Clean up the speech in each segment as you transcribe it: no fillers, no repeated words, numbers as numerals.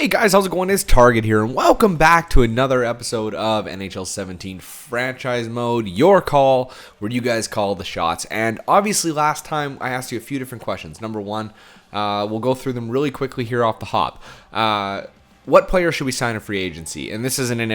Hey guys, how's it going? It's Target here, and welcome back to another episode of NHL 17 Franchise Mode, your call, where you guys call the shots. And obviously last time I asked you a few different questions. Number one, we'll go through them really quickly here off the hop. What player should we sign in free agency? And this isn't in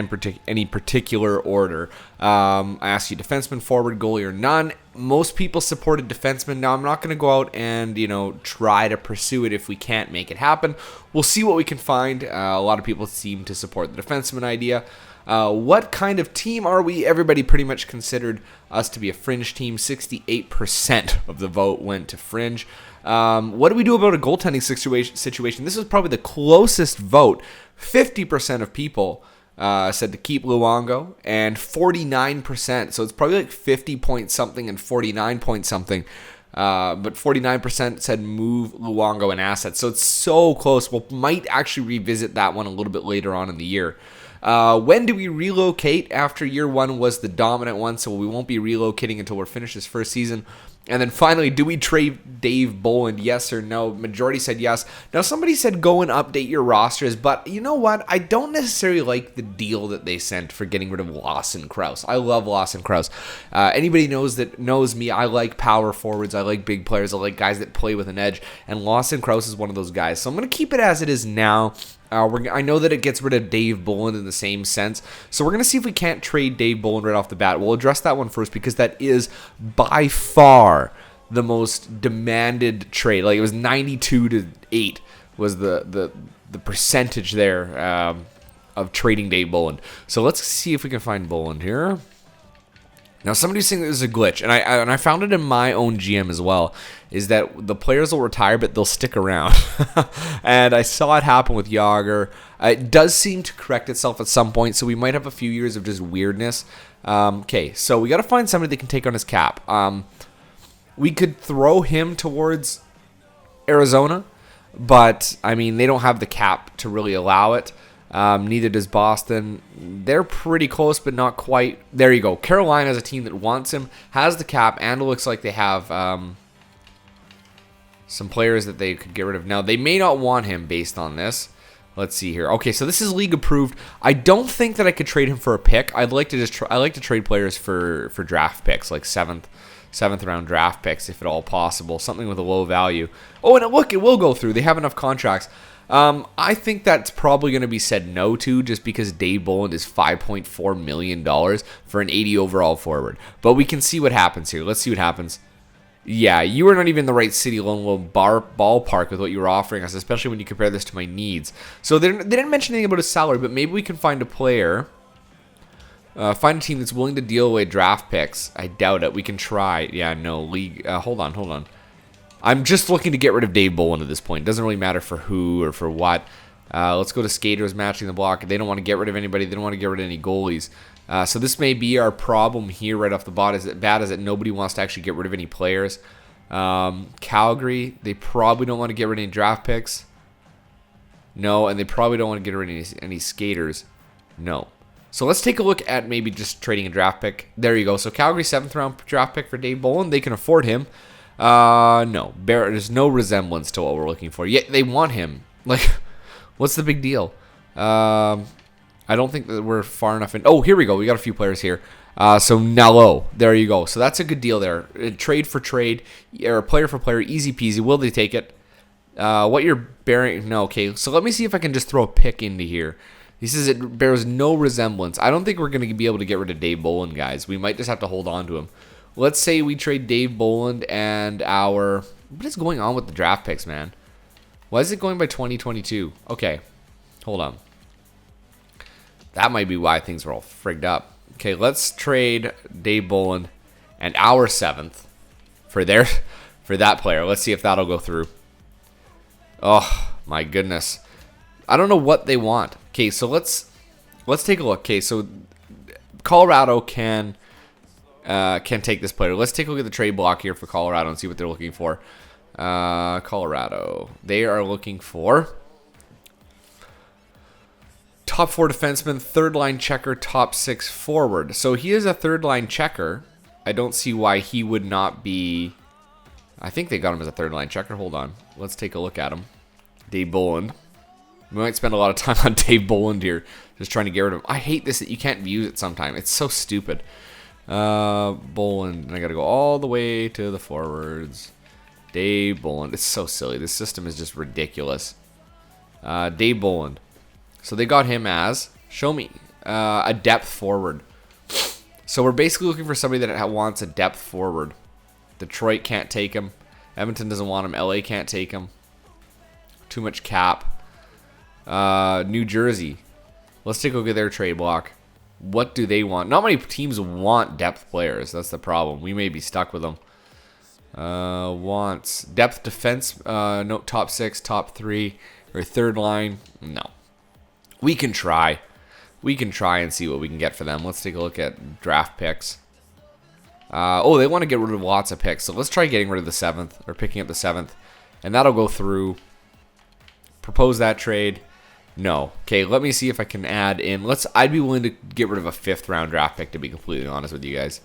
any particular order. I asked you defenseman, forward, goalie, or none. Most people supported defenseman. Now, I'm not going to go out and, try to pursue it if we can't make it happen. We'll see what we can find. A lot of people seem to support the defenseman idea. What kind of team are we? Everybody pretty much considered us to be a fringe team. 68% of the vote went to fringe. What do we do about a goaltending situation? This is probably the closest vote. 50% of people said to keep Luongo, and 49%. So it's probably like 50 point something and 49 point something. But 49% said move Luongo and assets. So it's so close. We might actually revisit that one a little bit later on in the year. When do we relocate? After year one was the dominant one, so we won't be relocating until we're finished this first season. And then finally, do we trade Dave Bolland? Yes or no? Majority said yes. Now, somebody said go and update your rosters, but you know what? I don't necessarily like the deal that they sent for getting rid of Lawson Krause. I love Lawson Krause. Anybody knows me. I like power forwards. I like big players. I like guys that play with an edge, and Lawson Krause is one of those guys. So I'm going to keep it as it is now. I know that it gets rid of Dave Bolland in the same sense, so we're going to see if we can't trade Dave Bolland right off the bat. We'll address that one first because that is by far the most demanded trade. Like, it was 92-8 was the percentage there of trading Dave Bolland. So let's see if we can find Bolland here. Now, somebody's saying this is a glitch, and I found it in my own GM as well, is that the players will retire, but they'll stick around. And I saw it happen with Yager. It does seem to correct itself at some point, so we might have a few years of just weirdness. Okay, so we got to find somebody that can take on his cap. We could throw him towards Arizona, but, I mean, they don't have the cap to really allow it. Neither does Boston. They're pretty close, but not quite. There you go. Carolina is a team that wants him, has the cap, and it looks like they have some players that they could get rid of. Now, they may not want him based on this. Let's see here. Okay, so this is league approved. I don't think that I could trade him for a pick. I'd like to just I like to trade players for draft picks, like seventh round draft picks, if at all possible. Something with a low value. Oh, and look, it will go through. They have enough contracts. I think that's probably going to be said no to, just because Dave Bolland is $5.4 million for an 80 overall forward. But we can see what happens here. Let's see what happens. Yeah, you were not even in the right city, Lone Wolf ballpark with what you were offering us, especially when you compare this to my needs. So they didn't mention anything about his salary, but maybe we can find a player, find a team that's willing to deal away draft picks. I doubt it. We can try. Yeah, no, league. Hold on. I'm just looking to get rid of Dave Bolland at this point. It doesn't really matter for who or for what. Let's go to skaters matching the block. They don't want to get rid of anybody. They don't want to get rid of any goalies. So this may be our problem here right off the bat. Is it bad? Is that nobody wants to actually get rid of any players? Calgary, they probably don't want to get rid of any draft picks. No, and they probably don't want to get rid of any skaters. No. So let's take a look at maybe just trading a draft pick. There you go. So Calgary, 7th round draft pick for Dave Bolland. They can afford him. No. There's no resemblance to what we're looking for. Yet they want him. Like, what's the big deal? I don't think that we're far enough in. Oh, here we go. We got a few players here. So Nello. There you go. So that's a good deal there. Trade for trade, or player for player, easy peasy. Will they take it? What you're bearing? No. Okay. So let me see if I can just throw a pick into here. He says it bears no resemblance. I don't think we're going to be able to get rid of Dave Bolland, guys. We might just have to hold on to him. Let's say we trade Dave Bolland and our... What is going on with the draft picks, man? Why is it going by 2022? Okay, hold on. That might be why things are all frigged up. Okay, let's trade Dave Bolland and our 7th for that player. Let's see if that'll go through. Oh, my goodness. I don't know what they want. Okay, so let's take a look. Okay, so Colorado can take this player. Let's take a look at the trade block here for Colorado and see what they're looking for. Colorado. They are looking for top 4 defenseman, 3rd line checker, top 6 forward. So he is a 3rd line checker. I don't see why he would not be... I think they got him as a 3rd line checker. Hold on. Let's take a look at him. Dave Bolland. We might spend a lot of time on Dave Bolland here, just trying to get rid of him. I hate this that you can't use it sometime. It's so stupid. Bolland, and I got to go all the way to the forwards. Dave Bolland. It's so silly. This system is just ridiculous. Dave Bolland. So they got him as, show me, a depth forward. So we're basically looking for somebody that wants a depth forward. Detroit can't take him. Edmonton doesn't want him. LA can't take him. Too much cap. New Jersey. Let's take a look at their trade block. What do they want? Not many teams want depth players. That's the problem. We may be stuck with them. Wants depth defense. No, top 6, top 3, or third line. No. We can try. We can try and see what we can get for them. Let's take a look at draft picks. Oh, they want to get rid of lots of picks. So let's try getting rid of the 7th, or picking up the 7th. And that'll go through. Propose that trade. No. Okay, let me see if I can add in. I'd be willing to get rid of a 5th round draft pick, to be completely honest with you guys.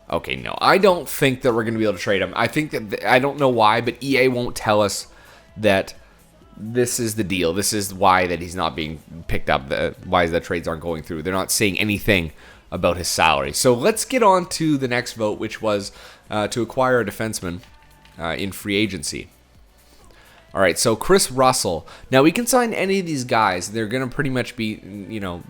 Okay, no. I don't think that we're going to be able to trade him. I think that, I don't know why, but EA won't tell us that this is the deal. This is why that he's not being picked up. Why the trades aren't going through. They're not saying anything about his salary. So let's get on to the next vote, which was to acquire a defenseman in free agency. All right, so Chris Russell. Now, we can sign any of these guys. They're going to pretty much be,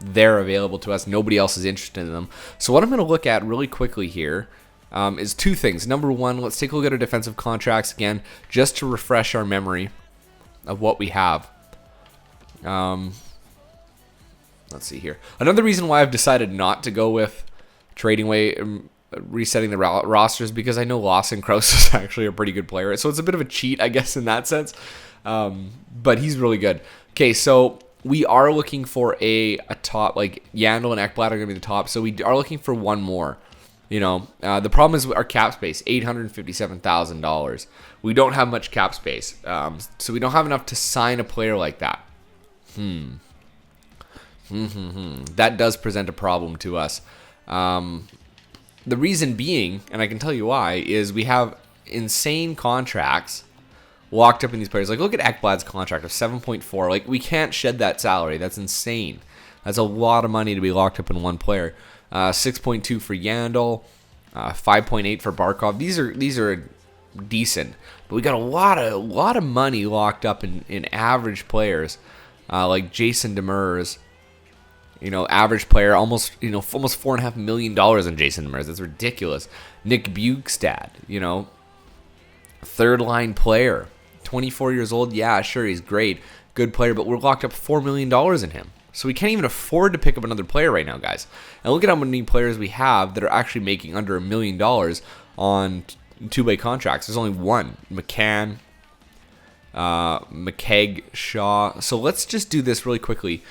they're available to us. Nobody else is interested in them. So what I'm going to look at really quickly here is 2 things. Number 1, let's take a look at our defensive contracts again, just to refresh our memory of what we have. Let's see here. Another reason why I've decided not to go with trading away, resetting the rosters, because I know Lawson Krause is actually a pretty good player. So it's a bit of a cheat, I guess, in that sense. But he's really good. Okay, so we are looking for a top, like Yandel and Ekblad are going to be the top. So we are looking for one more. The problem is our cap space, $857,000. We don't have much cap space. So we don't have enough to sign a player like that. That does present a problem to us. The reason being, and I can tell you why, is we have insane contracts locked up in these players. Like, look at Ekblad's contract of 7.4. Like, we can't shed that salary. That's insane. That's a lot of money to be locked up in one player. 6.2 for Yandel, 5.8 for Barkov. These are decent, but we got a lot of money locked up in average players, like Jason Demers. Average player, almost $4.5 million in Jason Demers. That's ridiculous. Nick Bukestad, third line player, 24 years old. Yeah, sure, he's great, good player, but we're locked up $4 million in him. So we can't even afford to pick up another player right now, guys. And look at how many players we have that are actually making under $1 million on two-way contracts. There's only one, McCann, McKegg, Shaw. So let's just do this really quickly.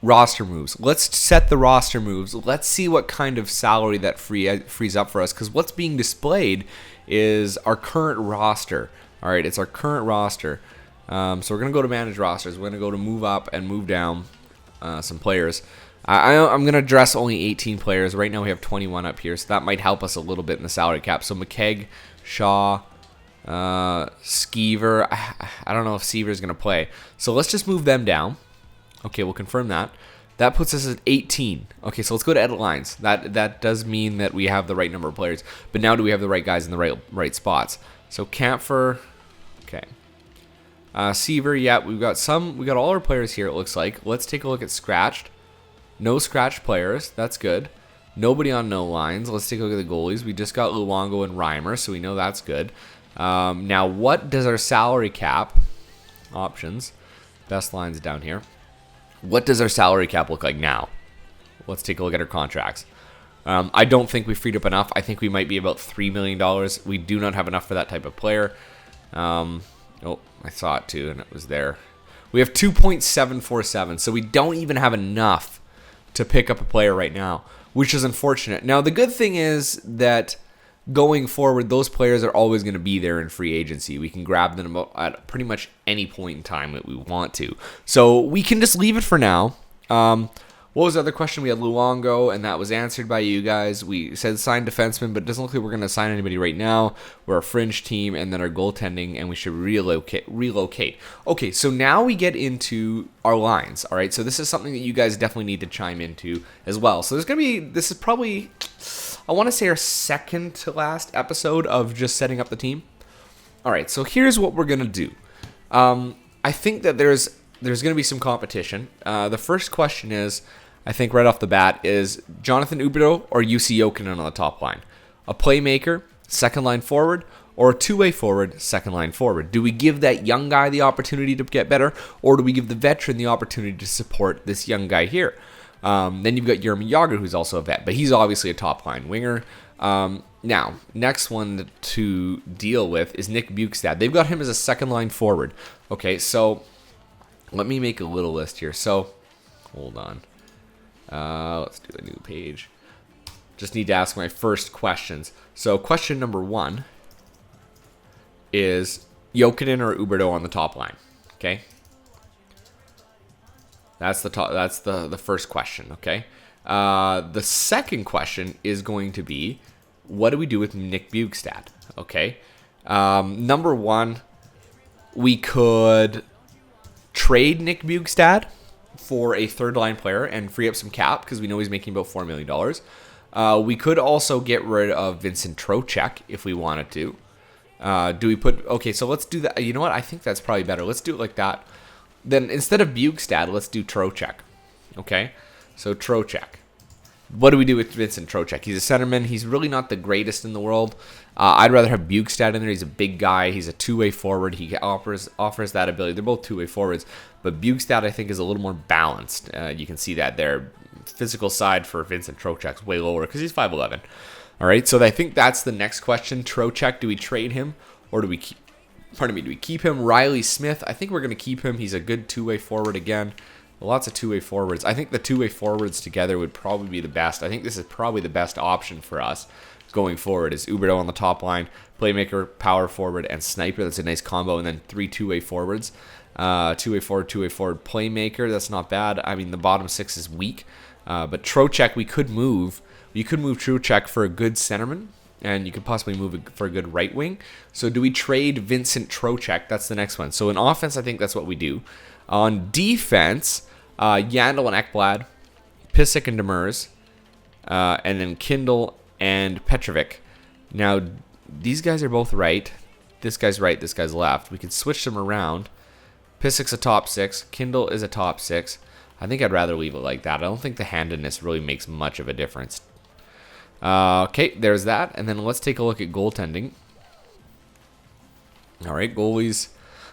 Roster moves. Let's set the roster moves. Let's see what kind of salary that frees up for us, because what's being displayed is our current roster. All right, it's our current roster. So we're going to go to manage rosters. We're going to go to move up and move down some players. I'm going to address only 18 players. Right now we have 21 up here, so that might help us a little bit in the salary cap. So McKegg, Shaw, Skeever. I don't know if Seaver is going to play. So let's just move them down. Okay, we'll confirm that. That puts us at 18. Okay, so let's go to edit lines. That does mean that we have the right number of players. But now do we have the right guys in the right spots? So Kampfer, okay. Seaver, yeah, we got all our players here, it looks like. Let's take a look at scratched. No scratched players, that's good. Nobody on no lines. Let's take a look at the goalies. We just got Luongo and Reimer, so we know that's good. Now, what does our salary cap, options, best lines down here. What does our salary cap look like now? Let's take a look at our contracts. I don't think we freed up enough. I think we might be about $3 million. We do not have enough for that type of player. Oh, I saw it too, and it was there. We have 2.747, so we don't even have enough to pick up a player right now, which is unfortunate. Now, the good thing is that going forward, those players are always going to be there in free agency. We can grab them at pretty much any point in time that we want to. So we can just leave it for now. What was the other question? We had Luongo, and that was answered by you guys. We said sign defenseman, but it doesn't look like we're going to sign anybody right now. We're a fringe team, and then our goaltending, and we should relocate. Okay, so now we get into our lines, all right? So this is something that you guys definitely need to chime into as well. So this is probably, I want to say, our second to last episode of just setting up the team. All right, so here's what we're going to do. I think that there's going to be some competition. The first question is, I think right off the bat, is Jonathan Huberdeau or UC Jokinen on the top line? A playmaker, second line forward, or a two-way forward, second line forward? Do we give that young guy the opportunity to get better, or do we give the veteran the opportunity to support this young guy here? Then you've got Jaromir Jagr, who's also a vet, but he's obviously a top line winger. Now, next one to deal with is Nick Bjugstad. They've got him as a second line forward. Okay, so let me make a little list here. So, hold on. Let's do a new page. Just need to ask my first questions. So, question number 1 is Jokinen or Huberdeau on the top line. Okay, that's the first question. Okay, the second question is going to be, what do we do with Nick Bjugstad? Okay, number 1, we could trade Nick Bjugstad for a third line player and free up some cap because we know he's making about $4 million. We could also get rid of Vincent Trocheck if we wanted to. Okay, so let's do that. You know what? I think that's probably better. Let's do it like that. Then instead of Bjugstad, let's do Trocheck. Okay, so Trocheck. What do we do with Vincent Trocheck? He's a centerman. He's really not the greatest in the world. I'd rather have Bjugstad in there. He's a big guy. He's a two-way forward. He offers that ability. They're both two-way forwards, but Bjugstad, I think, is a little more balanced. You can see that there. Physical side for Vincent Trocheck's way lower because he's 5'11". All right, so I think that's the next question. Trocheck, do we trade him or do we keep? Do we keep him? Riley Smith, I think we're going to keep him. He's a good two-way forward again. Lots of two-way forwards. I think the two-way forwards together would probably be the best. I think this is probably the best option for us going forward is Huberdeau on the top line, playmaker, power forward, and sniper. That's a nice combo. And then 3 two-way forwards. Two-way forward, playmaker. That's not bad. I mean, the bottom 6 is weak. But Trocheck, we could move. You could move Trocheck for a good centerman, and you could possibly move it for a good right wing. So do we trade Vincent Trocheck? That's the next one. So in offense, I think that's what we do. On defense, Yandel and Ekblad, Pissick and Demers, and then Kindle and Petrovic. Now, these guys are both right. This guy's right, this guy's left. We could switch them around. Pissick's a top 6. Kindle is a top 6. I think I'd rather leave it like that. I don't think the handedness really makes much of a difference. Okay, there's that. And then let's take a look at goaltending. All right, goalies.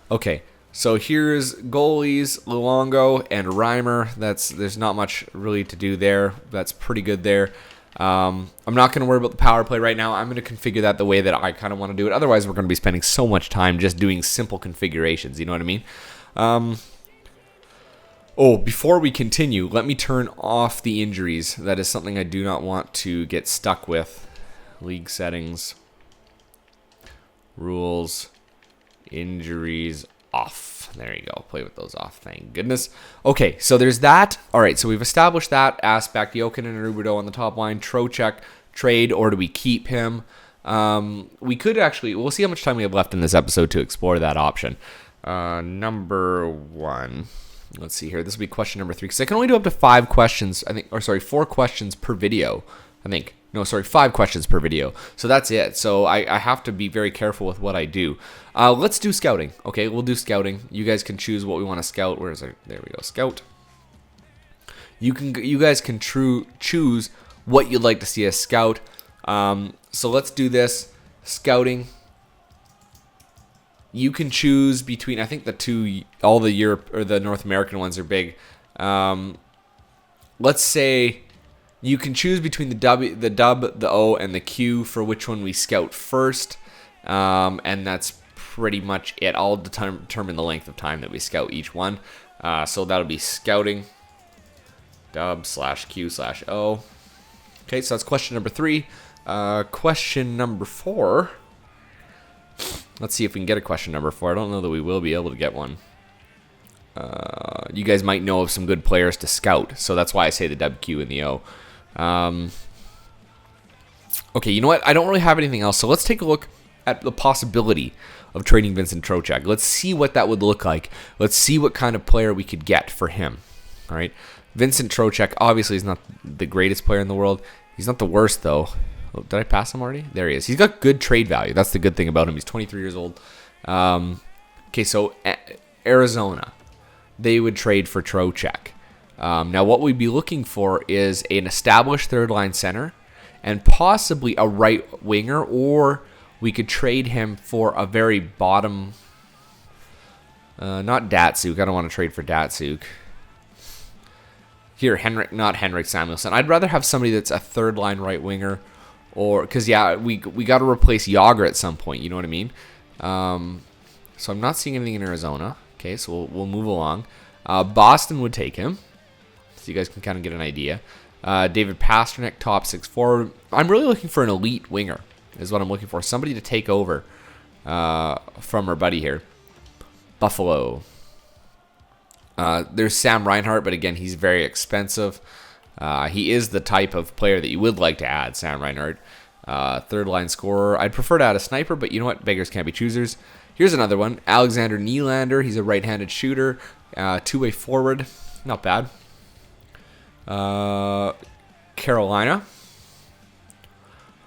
Okay, so here's goalies, Luongo and Reimer. There's not much really to do there. That's pretty good there. I'm not going to worry about the power play right now. I'm going to configure that the way that I kind of want to do it. Otherwise, we're going to be spending so much time just doing simple configurations. You know what I mean? Before we continue, let me turn off the injuries. That is something I do not want to get stuck with. League settings, rules, injuries, off. There you go. Play with those off. Thank goodness. Okay, so there's that. All right, so we've established that aspect. Jokinen and Huberdeau on the top line. Trocheck, trade, or do we keep him? We could actually, we'll see how much time we have left in this episode to explore that option. Number 1. Let's see here. This will be question number 3, because I can only do up to 5 questions, 4 questions per video, I think. No, sorry, 5 questions per video. So that's it. So I have to be very careful with what I do. Let's do scouting. Okay, we'll do scouting. You guys can choose what we want to scout. Where is it? There we go. Scout. You guys can choose what you'd like to see us scout. So let's do this. Scouting. You can choose between, I think all the Europe or the North American ones are big. Let's say you can choose between the dub, the O, and the Q for which one we scout first. And that's pretty much it. I'll determine the length of time that we scout each one. So that'll be scouting, dub/Q/O. Okay, so that's question number 3. Question number 4. Let's see if we can get a question number 4. I don't know that we will be able to get one. you guys might know of some good players to scout. So that's why I say the WQ and the O. Okay, you know what? I don't really have anything else. So let's take a look at the possibility of trading Vincent Trocheck. Let's see what that would look like. Let's see what kind of player we could get for him. All right. Vincent Trocheck obviously is not the greatest player in the world. He's not the worst, though. Oh, did I pass him already? There he is. He's got good trade value. That's the good thing about him. He's 23 years old. Okay, so Arizona, they would trade for Trocheck. Now, what we'd be looking for is an established third-line center and possibly a right winger, or we could trade him for a very bottom... not Datsuk. I don't want to trade for Datsuk. Here, not Henrik Samuelsson. I'd rather have somebody that's a third-line right winger, or because we got to replace Yager at some point. You know what I mean? So I'm not seeing anything in Arizona. Okay, so we'll move along. Boston would take him, so you guys can kind of get an idea. David Pastrnak, top 6 forward. I'm really looking for an elite winger, is what I'm looking for. Somebody to take over from our buddy here. Buffalo. There's Sam Reinhart, but again, he's very expensive. He is the type of player that you would like to add, Sam Reinhart. Third line scorer. I'd prefer to add a sniper, but you know what? Beggars can't be choosers. Here's another one. Alexander Nylander. He's a right-handed shooter. Two-way forward. Not bad. Carolina.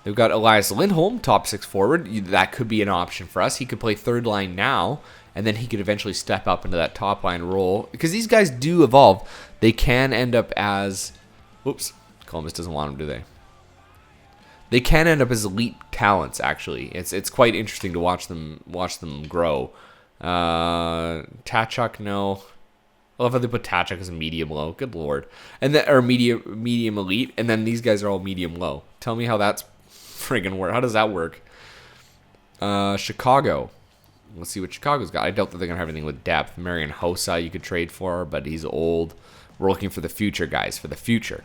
They've got Elias Lindholm, top 6 forward. That could be an option for us. He could play third line now, and then he could eventually step up into that top line role. Because these guys do evolve. They can end up as... Whoops. Columbus doesn't want them, do they? They can end up as elite talents, actually. It's quite interesting to watch them grow. Tachuk, no. I love how they put Tachuk as a medium low. Good lord. And then, or medium elite, and then these guys are all medium low. Tell me how that's friggin' work. How does that work? Chicago. Let's see what Chicago's got. I doubt that they're gonna have anything with depth. Marian Hossa you could trade for, but he's old. We're looking for the future, guys. For the future.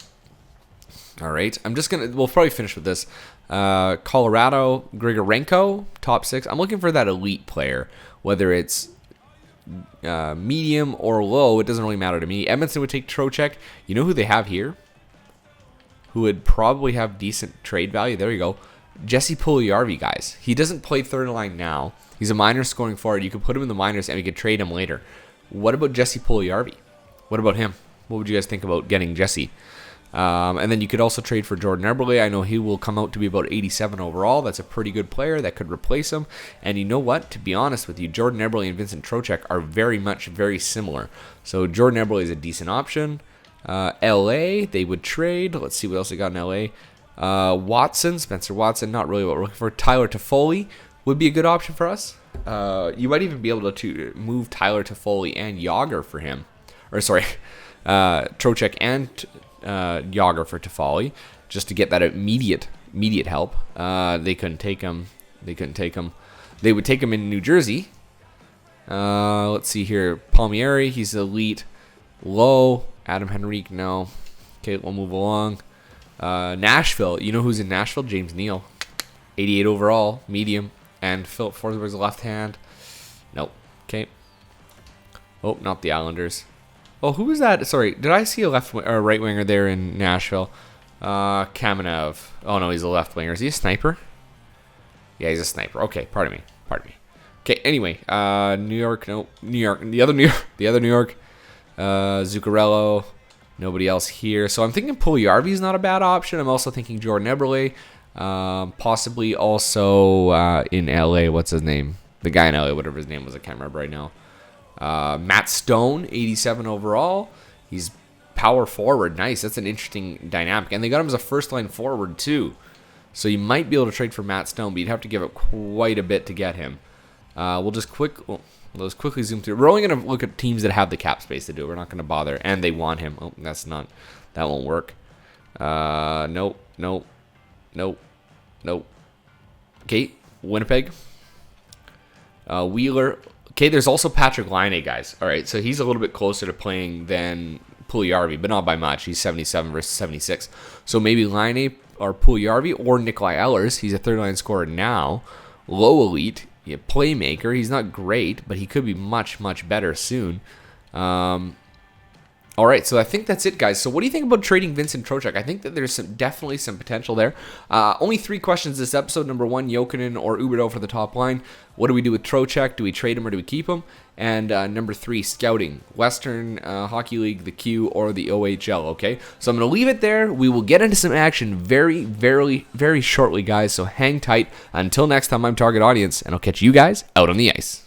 All right. We'll probably finish with this. Colorado, Grigorenko, top 6. I'm looking for that elite player, whether it's medium or low. It doesn't really matter to me. Edmonton would take Trocheck. You know who they have here? Who would probably have decent trade value? There you go. Jesse Puljujarvi, guys. He doesn't play third line now. He's a minor scoring forward. You could put him in the minors and we could trade him later. What about Jesse Puljujarvi? What about him? What would you guys think about getting Jesse? And then you could also trade for Jordan Eberle. I know he will come out to be about 87 overall. That's a pretty good player that could replace him. And you know what? To be honest with you, Jordan Eberle and Vincent Trocheck are very similar. So Jordan Eberle is a decent option. LA, they would trade. Let's see what else they got in LA. Spencer Watson, not really what we're looking for. Tyler Toffoli would be a good option for us. You might even be able to move Tyler Toffoli and Yager for him. Or sorry, Trocheck and Yager for Toffoli, just to get that immediate help. They couldn't take him. They would take him in New Jersey. Let's see here. Palmieri, he's elite. Low. Adam Henrique, no. Okay, we'll move along. Nashville. You know who's in Nashville? James Neal. 88 overall, medium. And Philip Forsberg's left hand. Nope. Okay. Oh, not the Islanders. Oh, who was that? Sorry, did I see a right winger there in Nashville? Kamenev. Oh no, he's a left winger. Is he a sniper? Yeah, he's a sniper. Okay, pardon me. Okay, anyway, New York. No, New York. The other New York. Zuccarello. Nobody else here. So I'm thinking Puljujarvi is not a bad option. I'm also thinking Jordan Eberle. Possibly also in LA. What's his name? The guy in LA, whatever his name was. I can't remember right now. Matt Stone, 87 overall. He's power forward. Nice. That's an interesting dynamic. And they got him as a first-line forward, too. So you might be able to trade for Matt Stone, but you'd have to give up quite a bit to get him. Let's quickly zoom through. We're only going to look at teams that have the cap space to do it. We're not going to bother. And they want him. Oh, that won't work. Nope. Okay, Winnipeg. Wheeler. Okay, there's also Patrick Laine, guys. All right, so he's a little bit closer to playing than Puljujarvi, but not by much. He's 77 versus 76. So maybe Laine or Puljujarvi or Nikolai Ehlers. He's a third-line scorer now. Low elite, playmaker. He's not great, but he could be much better soon. All right, so I think that's it, guys. So what do you think about trading Vincent Trocheck? I think that there's definitely some potential there. Only 3 questions this episode. Number 1, Jokinen or Huberdeau for the top line. What do we do with Trocheck? Do we trade him or do we keep him? And number 3, scouting. Western Hockey League, the Q, or the OHL, okay? So I'm going to leave it there. We will get into some action very, very, very shortly, guys. So hang tight. Until next time, I'm Target Audience, and I'll catch you guys out on the ice.